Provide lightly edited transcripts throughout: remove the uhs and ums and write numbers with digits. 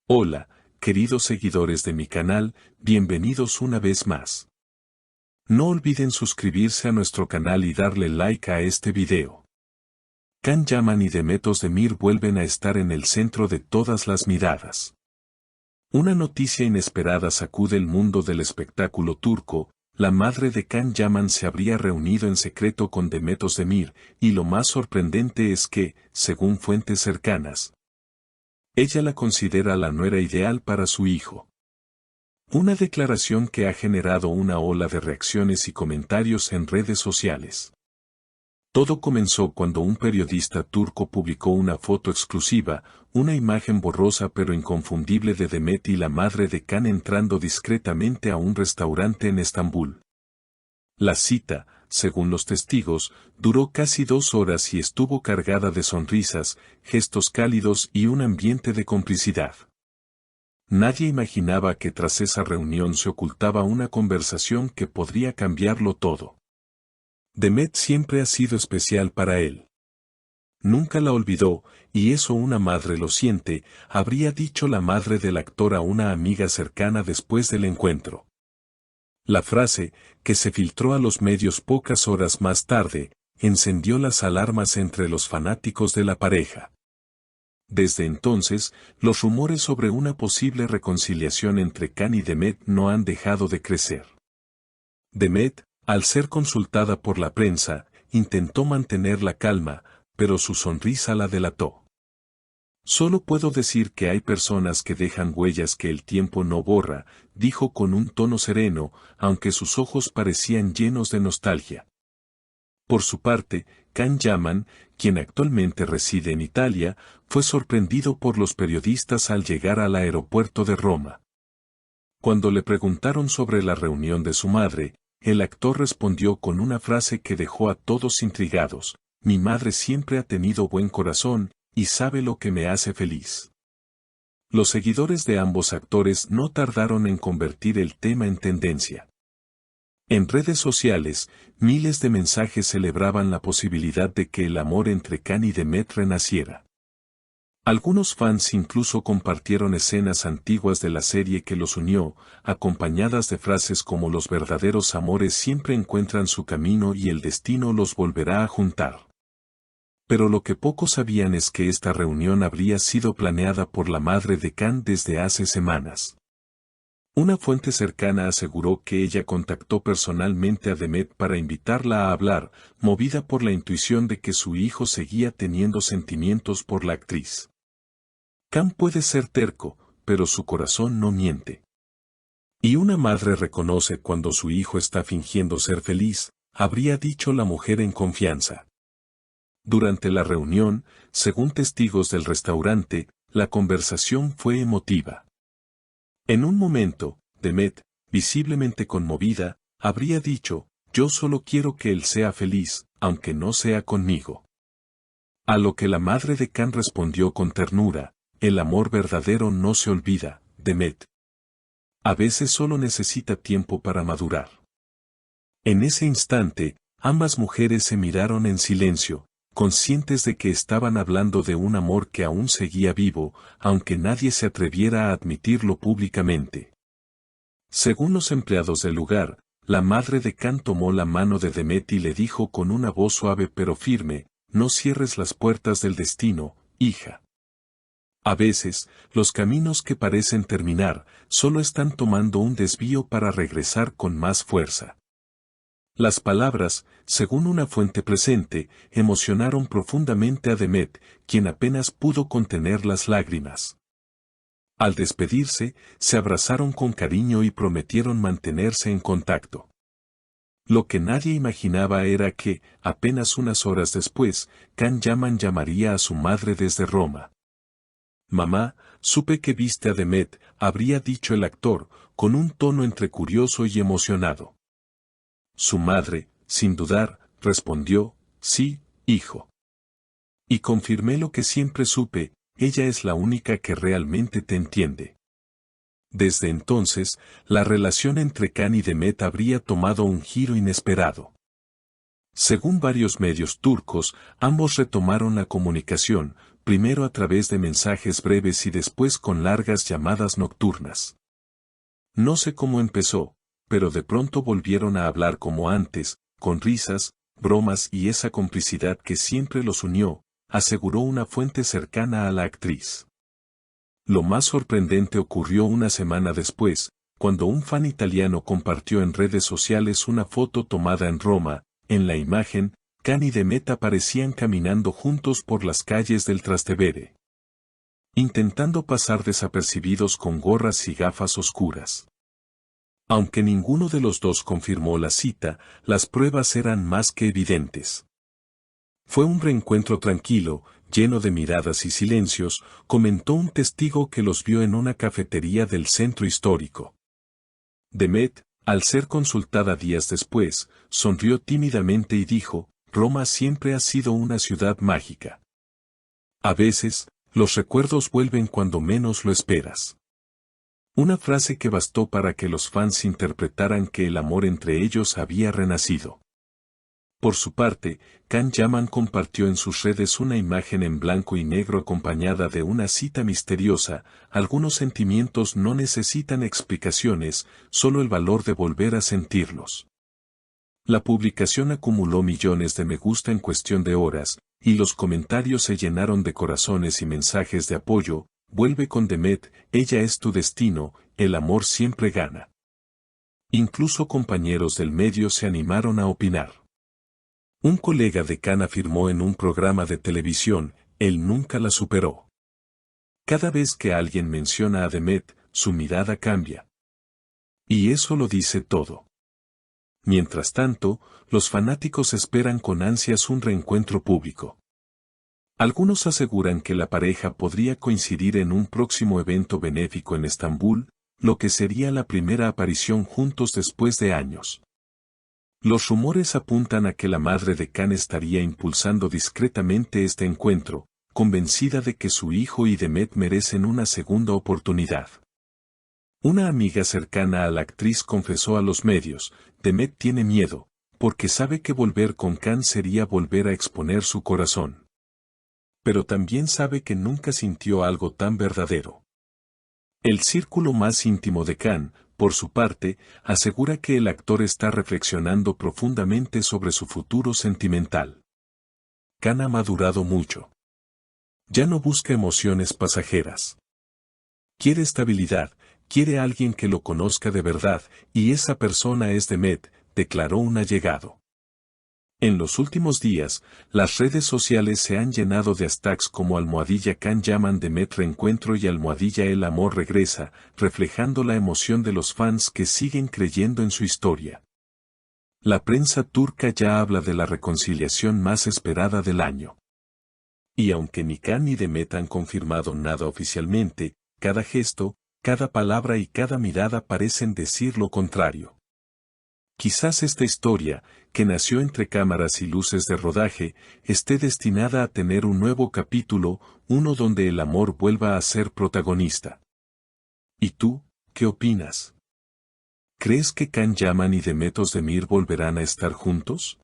Hola, queridos seguidores de mi canal, bienvenidos una vez más. No olviden suscribirse a nuestro canal y darle like a este video. Can Yaman y Demet Özdemir vuelven a estar en el centro de todas las miradas. Una noticia inesperada sacude el mundo del espectáculo turco. La madre de Can Yaman se habría reunido en secreto con Demet Özdemir, y lo más sorprendente es que, según fuentes cercanas, ella la considera la nuera ideal para su hijo. Una declaración que ha generado una ola de reacciones y comentarios en redes sociales. Todo comenzó cuando un periodista turco publicó una foto exclusiva, una imagen borrosa pero inconfundible de Demet y la madre de Can entrando discretamente a un restaurante en Estambul. La cita, según los testigos, duró casi 2 horas y estuvo cargada de sonrisas, gestos cálidos y un ambiente de complicidad. Nadie imaginaba que tras esa reunión se ocultaba una conversación que podría cambiarlo todo. Demet siempre ha sido especial para él. Nunca la olvidó, y eso una madre lo siente, habría dicho la madre del actor a una amiga cercana después del encuentro. La frase, que se filtró a los medios pocas horas más tarde, encendió las alarmas entre los fanáticos de la pareja. Desde entonces, los rumores sobre una posible reconciliación entre Can y Demet no han dejado de crecer. Demet, al ser consultada por la prensa, intentó mantener la calma, pero su sonrisa la delató. Solo puedo decir que hay personas que dejan huellas que el tiempo no borra, dijo con un tono sereno, aunque sus ojos parecían llenos de nostalgia. Por su parte, Can Yaman, quien actualmente reside en Italia, fue sorprendido por los periodistas al llegar al aeropuerto de Roma. Cuando le preguntaron sobre la reunión de su madre, el actor respondió con una frase que dejó a todos intrigados: "Mi madre siempre ha tenido buen corazón, y sabe lo que me hace feliz". Los seguidores de ambos actores no tardaron en convertir el tema en tendencia. En redes sociales, miles de mensajes celebraban la posibilidad de que el amor entre Can y Demet renaciera. Algunos fans incluso compartieron escenas antiguas de la serie que los unió, acompañadas de frases como "los verdaderos amores siempre encuentran su camino y el destino los volverá a juntar". Pero lo que pocos sabían es que esta reunión habría sido planeada por la madre de Can desde hace semanas. Una fuente cercana aseguró que ella contactó personalmente a Demet para invitarla a hablar, movida por la intuición de que su hijo seguía teniendo sentimientos por la actriz. Can puede ser terco, pero su corazón no miente. Y una madre reconoce cuando su hijo está fingiendo ser feliz, habría dicho la mujer en confianza. Durante la reunión, según testigos del restaurante, la conversación fue emotiva. En un momento, Demet, visiblemente conmovida, habría dicho: "Yo solo quiero que él sea feliz, aunque no sea conmigo". A lo que la madre de Can respondió con ternura: "El amor verdadero no se olvida, Demet. A veces solo necesita tiempo para madurar". En ese instante, ambas mujeres se miraron en silencio, conscientes de que estaban hablando de un amor que aún seguía vivo, aunque nadie se atreviera a admitirlo públicamente. Según los empleados del lugar, la madre de Can tomó la mano de Demet y le dijo con una voz suave pero firme: "No cierres las puertas del destino, hija. A veces, los caminos que parecen terminar, solo están tomando un desvío para regresar con más fuerza". Las palabras, según una fuente presente, emocionaron profundamente a Demet, quien apenas pudo contener las lágrimas. Al despedirse, se abrazaron con cariño y prometieron mantenerse en contacto. Lo que nadie imaginaba era que, apenas unas horas después, Can Yaman llamaría a su madre desde Roma. "Mamá, supe que viste a Demet", habría dicho el actor, con un tono entre curioso y emocionado. Su madre, sin dudar, respondió: "Sí, hijo. Y confirmé lo que siempre supe: ella es la única que realmente te entiende". Desde entonces, la relación entre Can y Demet habría tomado un giro inesperado. Según varios medios turcos, ambos retomaron la comunicación, primero a través de mensajes breves y después con largas llamadas nocturnas. No sé cómo empezó, pero de pronto volvieron a hablar como antes, con risas, bromas y esa complicidad que siempre los unió, aseguró una fuente cercana a la actriz. Lo más sorprendente ocurrió una semana después, cuando un fan italiano compartió en redes sociales una foto tomada en Roma. En la imagen, Can y Demet aparecían caminando juntos por las calles del Trastevere, intentando pasar desapercibidos con gorras y gafas oscuras. Aunque ninguno de los dos confirmó la cita, las pruebas eran más que evidentes. Fue un reencuentro tranquilo, lleno de miradas y silencios, comentó un testigo que los vio en una cafetería del centro histórico. Demet, al ser consultada días después, sonrió tímidamente y dijo: Roma siempre ha sido una ciudad mágica. A veces, los recuerdos vuelven cuando menos lo esperas. Una frase que bastó para que los fans interpretaran que el amor entre ellos había renacido. Por su parte, Can Yaman compartió en sus redes una imagen en blanco y negro acompañada de una cita misteriosa: algunos sentimientos no necesitan explicaciones, solo el valor de volver a sentirlos. La publicación acumuló millones de me gusta en cuestión de horas, y los comentarios se llenaron de corazones y mensajes de apoyo. Vuelve con Demet, ella es tu destino, el amor siempre gana. Incluso compañeros del medio se animaron a opinar. Un colega de Can afirmó en un programa de televisión: él nunca la superó. Cada vez que alguien menciona a Demet, su mirada cambia. Y eso lo dice todo. Mientras tanto, los fanáticos esperan con ansias un reencuentro público. Algunos aseguran que la pareja podría coincidir en un próximo evento benéfico en Estambul, lo que sería la primera aparición juntos después de años. Los rumores apuntan a que la madre de Can estaría impulsando discretamente este encuentro, convencida de que su hijo y Demet merecen una segunda oportunidad. Una amiga cercana a la actriz confesó a los medios: Demet tiene miedo, porque sabe que volver con Can sería volver a exponer su corazón. Pero también sabe que nunca sintió algo tan verdadero. El círculo más íntimo de Can, por su parte, asegura que el actor está reflexionando profundamente sobre su futuro sentimental. Can ha madurado mucho. Ya no busca emociones pasajeras. Quiere estabilidad, quiere alguien que lo conozca de verdad, y esa persona es Demet, declaró un allegado. En los últimos días, las redes sociales se han llenado de hashtags como #Can Yaman Demet reencuentro y #El amor regresa, reflejando la emoción de los fans que siguen creyendo en su historia. La prensa turca ya habla de la reconciliación más esperada del año. Y aunque ni Can ni Demet han confirmado nada oficialmente, cada gesto, cada palabra y cada mirada parecen decir lo contrario. Quizás esta historia, que nació entre cámaras y luces de rodaje, esté destinada a tener un nuevo capítulo, uno donde el amor vuelva a ser protagonista. ¿Y tú, qué opinas? ¿Crees que Can Yaman y Demet Özdemir volverán a estar juntos?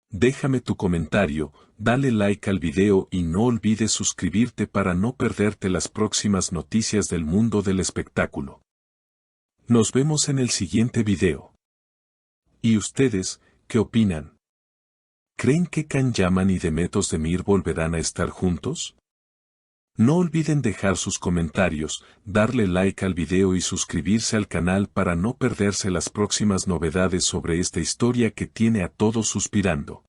Déjame tu comentario, dale like al video y no olvides suscribirte para no perderte las próximas noticias del mundo del espectáculo. Nos vemos en el siguiente video. ¿Y ustedes, qué opinan? ¿Creen que Can Yaman y Demet Özdemir volverán a estar juntos? No olviden dejar sus comentarios, darle like al video y suscribirse al canal para no perderse las próximas novedades sobre esta historia que tiene a todos suspirando.